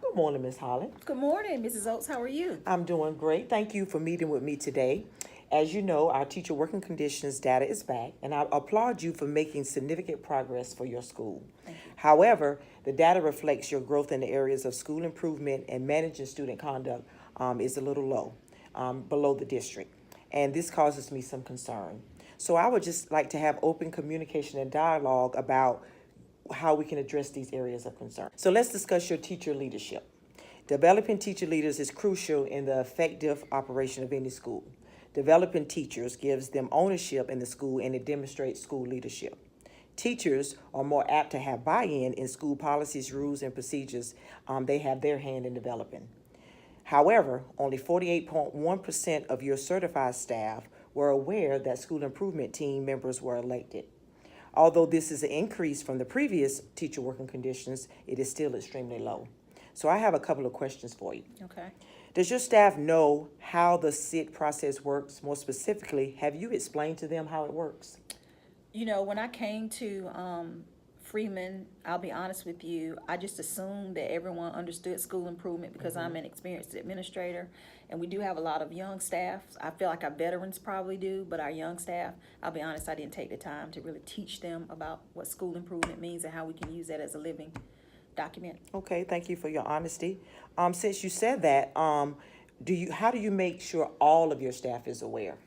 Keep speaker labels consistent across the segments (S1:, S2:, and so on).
S1: Good morning, Miss Holland.
S2: Good morning, Mrs. Oates. How are you?
S1: I'm doing great. Thank you for meeting with me today. As you know, our teacher working conditions data is back, and I applaud you for making significant progress for your school.
S2: Thank you.
S1: However, the data reflects your growth in the areas of school improvement and managing student conduct is a little low, below the district, and this causes me some concern. So I would just like to have open communication and dialogue about how we can address these areas of concern. So let's discuss your teacher leadership. Developing teacher leaders is crucial in the effective operation of any school. Developing teachers gives them ownership in the school and it demonstrates school leadership. Teachers are more apt to have buy-in in school policies, rules, and procedures they have their hand in developing. However, only 48.1% of your certified staff were aware that school improvement team members were elected. Although this is an increase from the previous teacher working conditions, it is still extremely low. So I have a couple of questions for you.
S2: Okay.
S1: Does your staff know how the SIT process works? More specifically, have you explained to them how it works?
S2: When I came to Freeman, I'll be honest with you, I just assumed that everyone understood school improvement because I'm an experienced administrator, and we do have a lot of young staff. I feel like our veterans probably do, but our young staff, I'll be honest, I didn't take the time to really teach them about what school improvement means and how we can use that as a living document.
S1: Okay, thank you for your honesty. Since you said that, how do you make sure all of your staff is aware?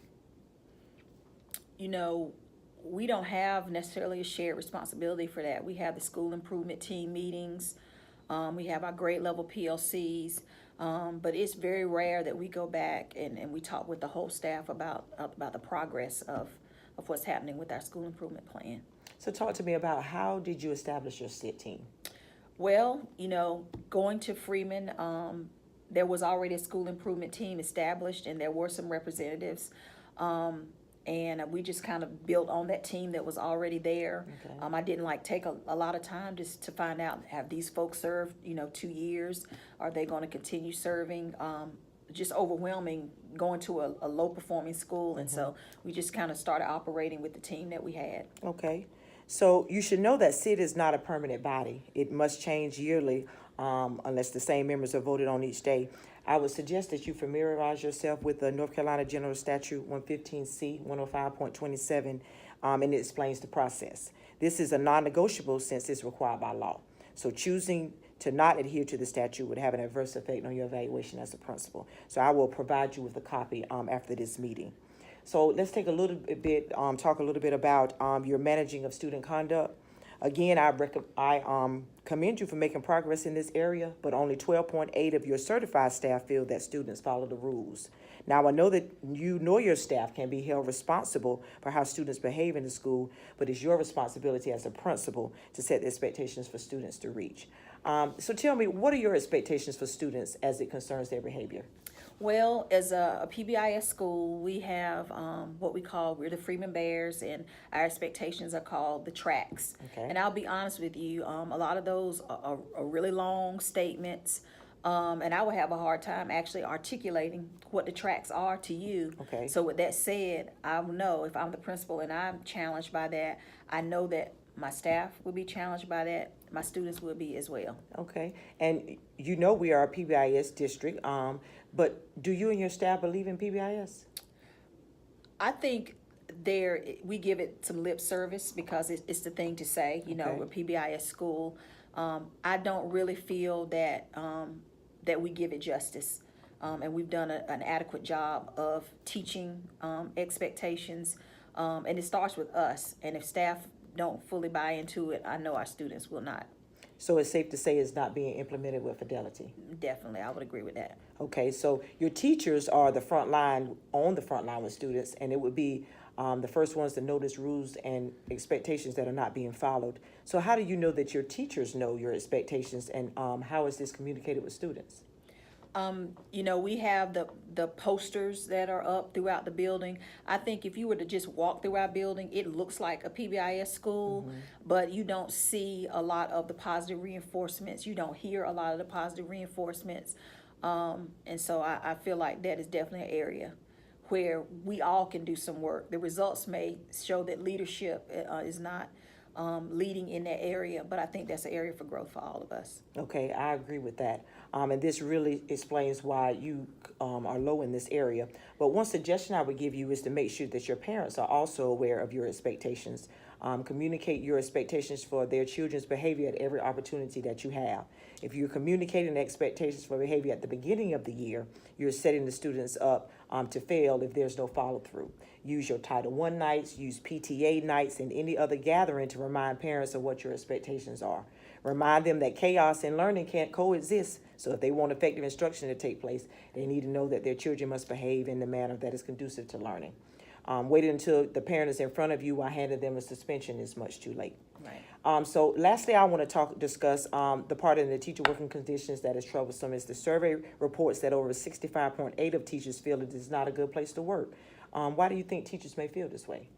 S2: You know, we don't have necessarily a shared responsibility for that. We have the school improvement team meetings. We have our grade level PLCs. But it's very rare that we go back and we talk with the whole staff about the progress of what's happening with our school improvement plan.
S1: So talk to me about how did you establish your SIT team?
S2: Well, going to Freeman, there was already a school improvement team established, and there were some representatives. And we just kind of built on that team that was already there.
S1: Okay.
S2: I didn't take a lot of time just to find out, have these folks served, 2 years? Are they going to continue serving? Just overwhelming going to a low performing school. And so we just kind of started operating with the team that we had.
S1: Okay. So you should know that SIT is not a permanent body. It must change yearly unless the same members are voted on each day. I would suggest that you familiarize yourself with the North Carolina General Statute 115C 105.27, and it explains the process. This is a non-negotiable since it's required by law. So choosing to not adhere to the statute would have an adverse effect on your evaluation as a principal. So I will provide you with a copy after this meeting. So let's take a little bit, talk a little bit about your managing of student conduct. Again, I commend you for making progress in this area, but only 12.8 of your certified staff feel that students follow the rules. Now, I know that you nor your staff can be held responsible for how students behave in the school, but it's your responsibility as a principal to set the expectations for students to reach. So tell me, what are your expectations for students as it concerns their behavior?
S2: Well, as a PBIS school, we have we're the Freeman Bears, and our expectations are called the tracks.
S1: Okay.
S2: And I'll be honest with you, a lot of those are really long statements, and I would have a hard time actually articulating what the tracks are to you.
S1: Okay.
S2: So with that said, I know if I'm the principal and I'm challenged by that, I know that my staff will be challenged by that. My students will be as well.
S1: Okay, and you know we are a PBIS district, but do you and your staff believe in PBIS?
S2: I think we give it some lip service because it's the thing to say.
S1: Okay.
S2: We're PBIS school. I don't really feel that that we give it justice, and we've done an adequate job of teaching expectations, and it starts with us. And if staff don't fully buy into it, I know our students will not.
S1: So it's safe to say it's not being implemented with fidelity.
S2: Definitely, I would agree with that.
S1: Okay, so your teachers are on the front line with students, and it would be the first ones to notice rules and expectations that are not being followed. So how do you know that your teachers know your expectations, and how is this communicated with students?
S2: We have the posters that are up throughout the building. I think if you were to just walk through our building, it looks like a PBIS school, but you don't see a lot of the positive reinforcements. You don't hear a lot of the positive reinforcements. And so I feel like that is definitely an area where we all can do some work. The results may show that leadership is not leading in that area, but I think that's an area for growth for all of us.
S1: Okay, I agree with that. And this really explains why you are low in this area. But one suggestion I would give you is to make sure that your parents are also aware of your expectations. Communicate your expectations for their children's behavior at every opportunity that you have. If you're communicating the expectations for behavior at the beginning of the year, you're setting the students up to fail if there's no follow through. Use your Title I nights, use PTA nights, and any other gathering to remind parents of what your expectations are. Remind them that chaos and learning can't coexist. So if they want effective instruction to take place, they need to know that their children must behave in the manner that is conducive to learning. Waiting until the parent is in front of you while handing them a suspension is much too late.
S2: Right.
S1: So lastly, I want to discuss the part in the teacher working conditions that is troublesome. Is the survey reports that over 65.8% of teachers feel it is not a good place to work. Why do you think teachers may feel this way?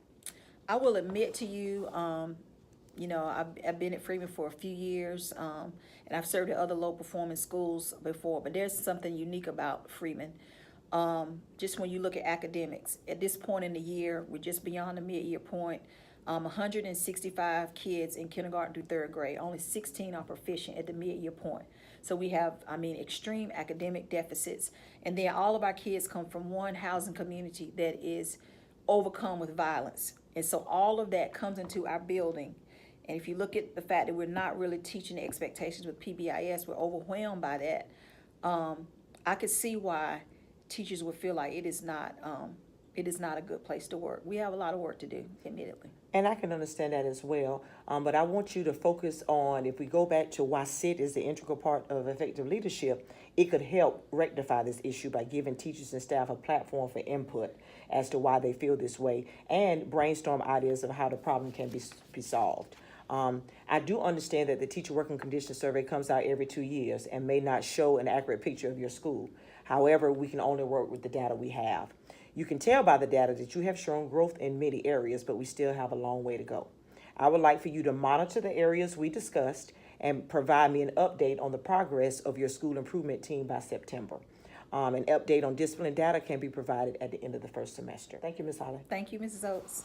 S2: I will admit to you, I've been at Freeman for a few years, and I've served at other low performing schools before, but there's something unique about Freeman. Just when you look at academics, at this point in the year, we're just beyond the mid-year point. 165 kids in kindergarten through third grade, only 16 are proficient at the mid-year point. So we have, extreme academic deficits. And then all of our kids come from one housing community that is overcome with violence. And so all of that comes into our building. And if you look at the fact that we're not really teaching the expectations with PBIS, we're overwhelmed by that. I could see why teachers would feel like it is not a good place to work. We have a lot of work to do, admittedly.
S1: And I can understand that as well. But I want you to focus on, if we go back to why SIT is the integral part of effective leadership, it could help rectify this issue by giving teachers and staff a platform for input as to why they feel this way and brainstorm ideas of how the problem can be solved. I do understand that the teacher working conditions survey comes out every 2 years and may not show an accurate picture of your school. However, we can only work with the data we have. You can tell by the data that you have shown growth in many areas, but we still have a long way to go. I would like for you to monitor the areas we discussed and provide me an update on the progress of your school improvement team by September. An update on discipline data can be provided at the end of the first semester. Thank you, Ms. Holly.
S2: Thank you, Mrs. Oates.